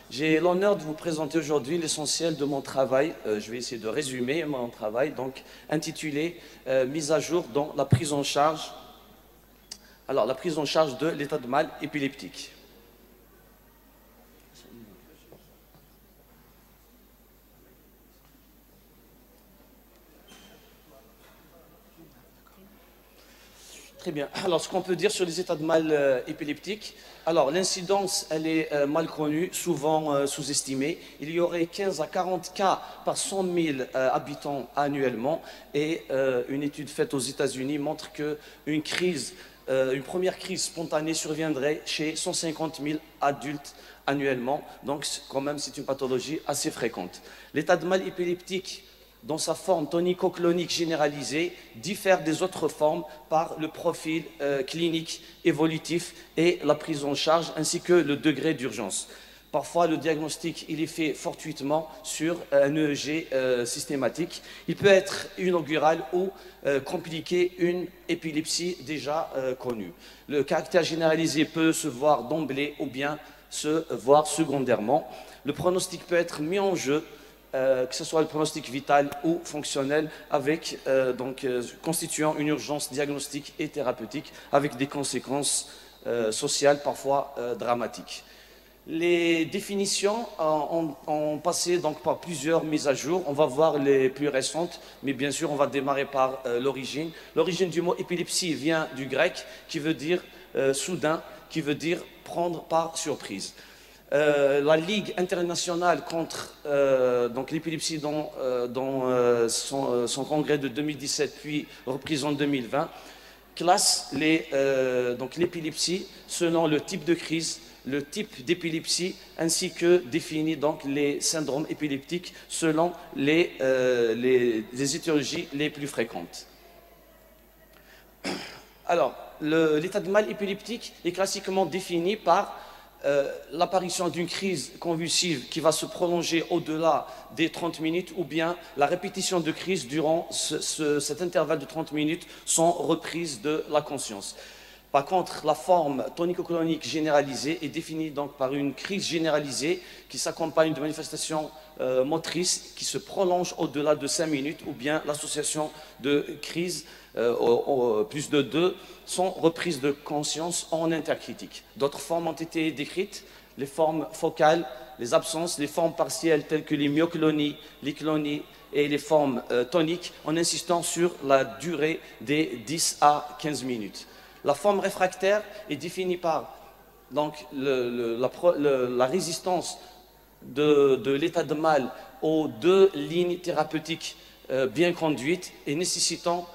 J'ai l'honneur de vous présenter aujourd'hui l'essentiel de mon travail. Je vais essayer de résumer mon travail, donc intitulé Mise à jour dans la prise en charge. Alors, la prise en charge de l'état de mal épileptique. Très bien. Alors, ce qu'on peut dire sur les états de mal épileptiques, alors l'incidence, elle est mal connue, souvent sous-estimée. Il y aurait 15 à 40 cas par 100 000 habitants annuellement. Et une étude faite aux États-Unis montre qu'une une première crise spontanée surviendrait chez 150 000 adultes annuellement. Donc, quand même, c'est une pathologie assez fréquente. L'état de mal épileptique, dans sa forme tonico-clonique généralisée, diffère des autres formes par le profil clinique évolutif et la prise en charge, ainsi que le degré d'urgence. Parfois, le diagnostic il est fait fortuitement sur un EEG systématique. Il peut être inaugural ou compliquer une épilepsie déjà connue. Le caractère généralisé peut se voir d'emblée ou bien se voir secondairement. Le pronostic peut être mis en jeu, que ce soit le pronostic vital ou fonctionnel, avec constituant une urgence diagnostique et thérapeutique, avec des conséquences sociales parfois dramatiques. Les définitions ont passé donc par plusieurs mises à jour. On va voir les plus récentes, mais bien sûr, on va démarrer par l'origine. L'origine du mot épilepsie vient du grec, qui veut dire soudain, qui veut dire prendre par surprise. La Ligue internationale contre l'épilepsie dans son congrès de 2017, puis reprise en 2020, classe l'épilepsie selon le type de crise, le type d'épilepsie, ainsi que définit donc les syndromes épileptiques selon les étiologies les plus fréquentes. Alors, l'état de mal épileptique est classiquement défini par l'apparition d'une crise convulsive qui va se prolonger au-delà des 30 minutes, ou bien la répétition de crises durant cet intervalle de 30 minutes sans reprise de la conscience. Par contre, la forme tonico-clonique généralisée est définie donc par une crise généralisée qui s'accompagne de manifestations motrices qui se prolongent au-delà de 5 minutes, ou bien l'association de crises plus de 2 sans reprise de conscience en intercritique. D'autres formes ont été décrites, les formes focales, les absences, les formes partielles telles que les myoclonies, les clonies et les formes toniques, en insistant sur la durée des 10 à 15 minutes. La forme réfractaire est définie par donc, la résistance de l'état de mal aux 2 lignes thérapeutiques bien conduites et nécessitant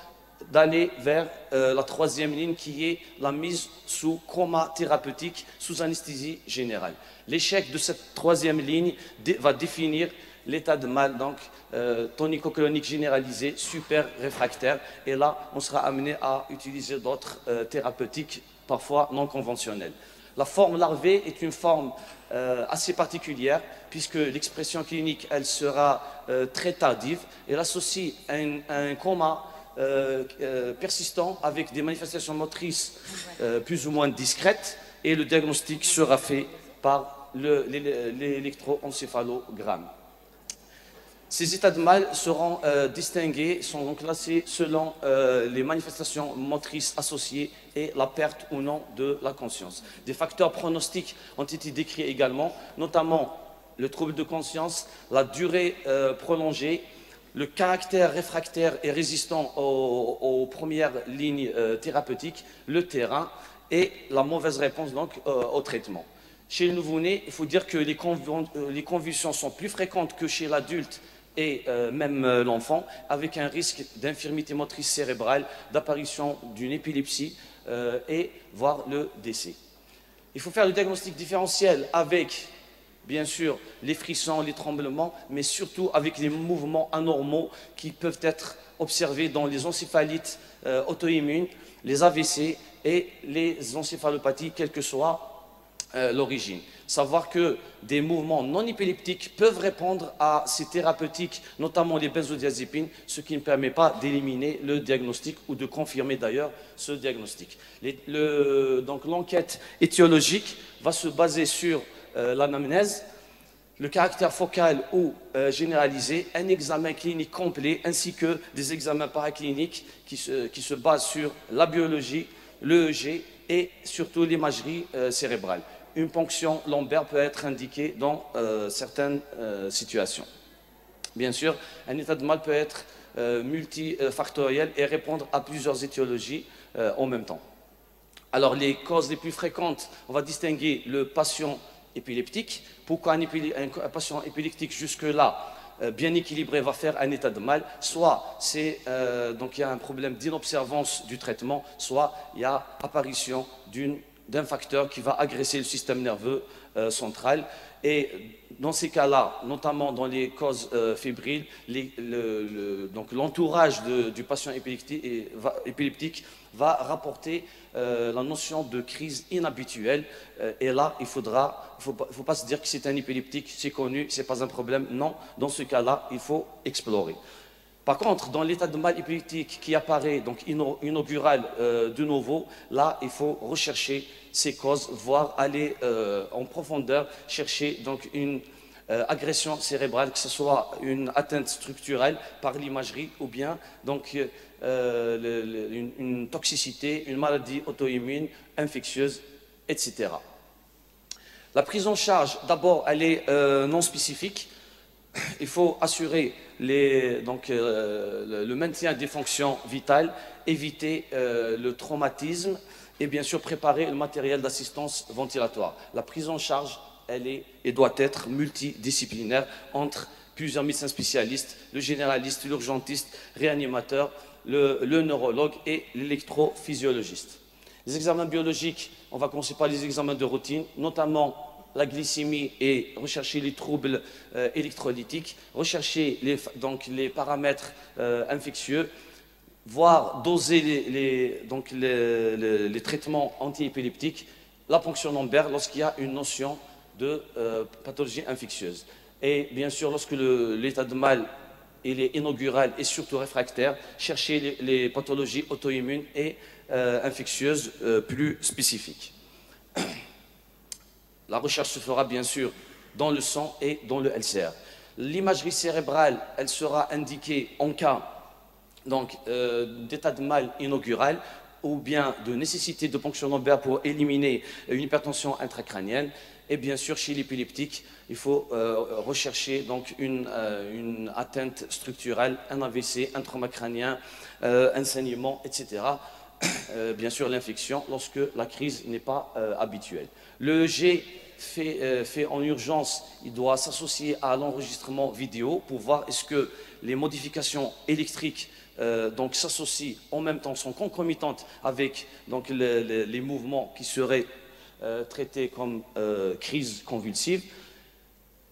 d'aller vers la 3e ligne, qui est la mise sous coma thérapeutique, sous anesthésie générale. L'échec de cette 3e ligne va définir l'état de mal tonico-clonique généralisé, super réfractaire, et là on sera amené à utiliser d'autres thérapeutiques parfois non conventionnelles. La forme larvée est une forme assez particulière, puisque l'expression clinique elle sera très tardive. Elle associe un coma persistant avec des manifestations motrices plus ou moins discrètes, et le diagnostic sera fait par l'électroencéphalogramme. Ces états de mal seront distingués, sont classés selon les manifestations motrices associées et la perte ou non de la conscience. Des facteurs pronostiques ont été décrits également, notamment le trouble de conscience, la durée prolongée, le caractère réfractaire et résistant aux premières lignes thérapeutiques, le terrain et la mauvaise réponse donc, au traitement. Chez le nouveau-né, il faut dire que les convulsions sont plus fréquentes que chez l'adulte et même l'enfant, avec un risque d'infirmité motrice cérébrale, d'apparition d'une épilepsie et voire le décès. Il faut faire le diagnostic différentiel avec, bien sûr, les frissons, les tremblements, mais surtout avec les mouvements anormaux qui peuvent être observés dans les encéphalites auto-immunes, les AVC et les encéphalopathies, quelle que soit l'origine. Savoir que des mouvements non épileptiques peuvent répondre à ces thérapeutiques, notamment les benzodiazépines, ce qui ne permet pas d'éliminer le diagnostic ou de confirmer d'ailleurs ce diagnostic. Donc l'enquête étiologique va se baser sur l'anamnèse, le caractère focal ou généralisé, un examen clinique complet ainsi que des examens paracliniques qui se basent sur la biologie, l'EEG et surtout l'imagerie cérébrale. Une ponction lombaire peut être indiquée dans certaines situations. Bien sûr, un état de mal peut être multifactoriel et répondre à plusieurs étiologies en même temps. Alors, les causes les plus fréquentes, on va distinguer le patient épileptique. Pourquoi un patient épileptique jusque-là bien équilibré va faire un état de mal? Soit donc il y a un problème d'inobservance du traitement, soit il y a apparition d'un facteur qui va agresser le système nerveux central. Et dans ces cas-là, notamment dans les causes fébriles, donc l'entourage du patient épileptique va rapporter la notion de crise inhabituelle. Et là, il faut pas se dire que c'est un épileptique, c'est connu, c'est pas un problème. Non, dans ce cas-là, il faut explorer. Par contre, dans l'état de mal épileptique qui apparaît, donc inaugural de nouveau, là, il faut rechercher ces causes, voire aller en profondeur, chercher donc une agression cérébrale, que ce soit une atteinte structurelle par l'imagerie ou bien donc, une toxicité, une maladie auto-immune, infectieuse, etc. La prise en charge, d'abord, elle est non spécifique. Il faut assurer le maintien des fonctions vitales, éviter le traumatisme et bien sûr préparer le matériel d'assistance ventilatoire. La prise en charge, elle est et doit être multidisciplinaire entre plusieurs médecins spécialistes, le généraliste, l'urgentiste, réanimateur, le neurologue et l'électrophysiologiste. Les examens biologiques, on va commencer par les examens de routine, notamment la glycémie et rechercher les troubles électrolytiques, rechercher les paramètres infectieux, voire doser les traitements antiépileptiques, la ponction lombaire lorsqu'il y a une notion de pathologie infectieuse. Et bien sûr, lorsque l'état de mal est inaugural et surtout réfractaire, chercher les pathologies auto-immunes et infectieuses plus spécifiques. La recherche se fera bien sûr dans le sang et dans le LCR. L'imagerie cérébrale, elle sera indiquée en cas d'état de mal inaugural ou bien de nécessité de ponction lombaire pour éliminer une hypertension intracrânienne. Et bien sûr, chez l'épileptique, il faut rechercher donc une atteinte structurelle, un AVC, un trauma crânien, un saignement, etc. Bien sûr, l'infection lorsque la crise n'est pas habituelle. Le G fait en urgence, il doit s'associer à l'enregistrement vidéo pour voir est-ce que les modifications électriques s'associent en même temps, sont concomitantes avec donc, les mouvements qui seraient traités comme crise convulsive.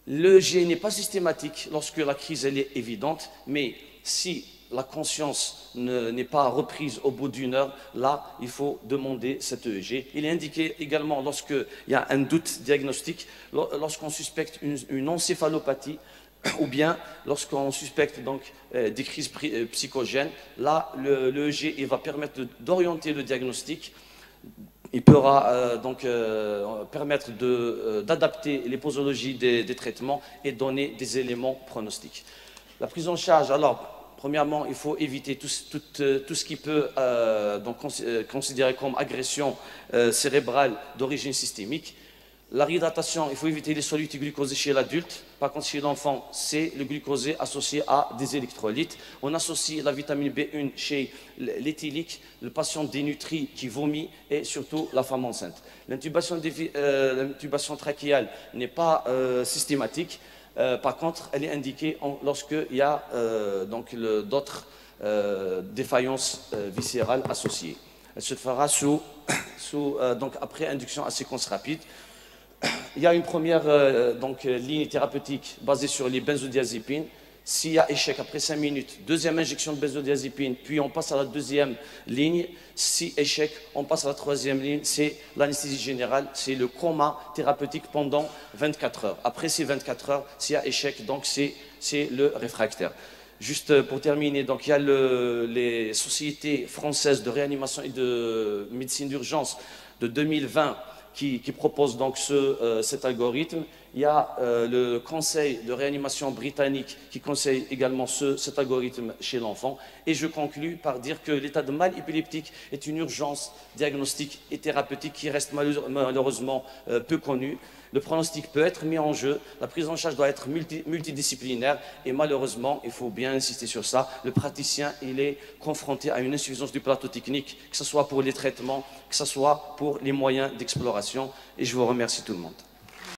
Le G n'est pas systématique lorsque la crise elle est évidente, mais si la conscience n'est pas reprise au bout d'une heure, là, il faut demander cet EEG. Il est indiqué également lorsqu'il y a un doute diagnostique, lorsqu'on suspecte une encéphalopathie, ou bien lorsqu'on suspecte donc, des crises psychogènes. Là, l'EEG il va permettre d'orienter le diagnostic. Il pourra permettre d'adapter les posologies des traitements et donner des éléments pronostiques. La prise en charge, alors, premièrement, il faut éviter tout ce qui peut considérer comme agression cérébrale d'origine systémique. La réhydratation, il faut éviter les solutés glucosés chez l'adulte. Par contre, chez l'enfant, c'est le glucosé associé à des électrolytes. On associe la vitamine B1 chez l'éthylique, le patient dénutri qui vomit et surtout la femme enceinte. L'intubation trachéale n'est pas systématique. Par contre, elle est indiquée lorsqu'il y a d'autres défaillances viscérales associées. Elle se fera après induction à séquence rapide. Il y a une première ligne thérapeutique basée sur les benzodiazépines, S'il y a échec après 5 minutes, deuxième injection de benzodiazépine, puis on passe à la deuxième ligne. Si échec, on passe à la troisième ligne, c'est l'anesthésie générale, c'est le coma thérapeutique pendant 24 heures. Après ces 24 heures, s'il y a échec, donc c'est le réfractaire. Juste pour terminer, donc il y a les sociétés françaises de réanimation et de médecine d'urgence de 2020 qui proposent donc cet algorithme. Il y a le conseil de réanimation britannique qui conseille également cet algorithme chez l'enfant. Et je conclus par dire que l'état de mal épileptique est une urgence diagnostique et thérapeutique qui reste malheureusement peu connue. Le pronostic peut être mis en jeu, la prise en charge doit être multidisciplinaire et malheureusement, il faut bien insister sur ça, le praticien il est confronté à une insuffisance du plateau technique, que ce soit pour les traitements, que ce soit pour les moyens d'exploration. Et je vous remercie tout le monde.